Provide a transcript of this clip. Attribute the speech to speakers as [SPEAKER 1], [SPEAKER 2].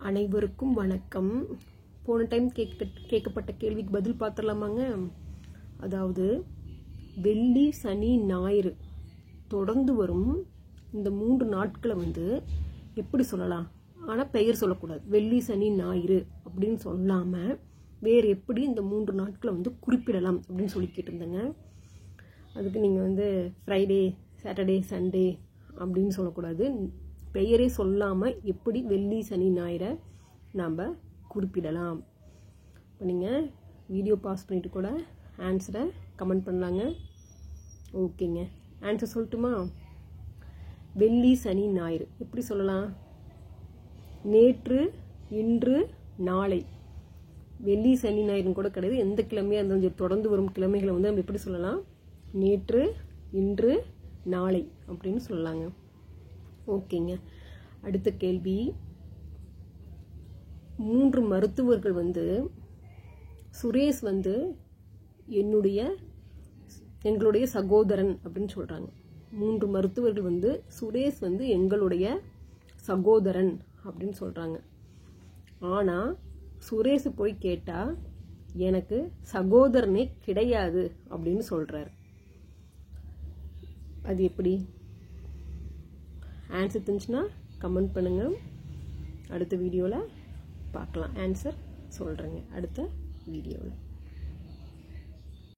[SPEAKER 1] அனைவருக்கும் வணக்கம். போன டைம் கேட்கப்பட்ட கேள்விக்கு பதில் பார்த்துடலாமாங்க. அதாவது வெள்ளி சனி ஞாயிறு தொடர்ந்து வரும் இந்த 3 நாட்களை எப்படி சொல்லலாம்? ஆனால் பெயர் சொல்லக்கூடாது. வெள்ளி சனி ஞாயிறு அப்படின்னு சொல்லாமல் வேறு எப்படி இந்த 3 நாட்களை குறிப்பிடலாம் அப்படின்னு சொல்லி கேட்டிருந்தேங்க. அதுக்கு நீங்கள் ஃப்ரைடே, சாட்டர்டே, சண்டே அப்படின்னு சொல்லக்கூடாது. பெயரே சொல்லாமல் எப்படி வெள்ளி சனி ஞாயிறை நாம் குறிப்பிடலாம். இப்போ நீங்கள் வீடியோ பாஸ் பண்ணிவிட்டு கூட ஆன்சரை கமெண்ட் பண்ணலாங்க. ஓகேங்க, ஆன்சர் சொல்லட்டுமா? வெள்ளி சனி ஞாயிறு எப்படி சொல்லலாம்? நேற்று, இன்று, நாளை. வெள்ளி சனி ஞாயிறுன்னு கூட கிடையாது, எந்த கிழமையாக இருந்தாலும் தொடர்ந்து வரும் கிழமைகளை நம்ம எப்படி சொல்லலாம்? நேற்று, இன்று, நாளை அப்படின்னு சொல்லலாங்க. ஓகேங்க, அடுத்த கேள்வி. 3 மருத்துவர்கள் சுரேஷ் எங்களுடைய சகோதரன் அப்படின்னு சொல்றாங்க. 3 மருத்துவர்கள் சுரேஷ் எங்களுடைய சகோதரன் அப்படின்னு சொல்றாங்க. ஆனா சுரேஷ் போய் கேட்டா எனக்கு சகோதரனே கிடையாது அப்படின்னு சொல்றாரு. அது எப்படி? ஆன்சர் தெரிஞ்சுன்னா கமெண்ட் பண்ணுங்க. அடுத்த வீடியோவில் பார்க்கலாம். ஆன்சர் சொல்கிறேங்க அடுத்த வீடியோவில்.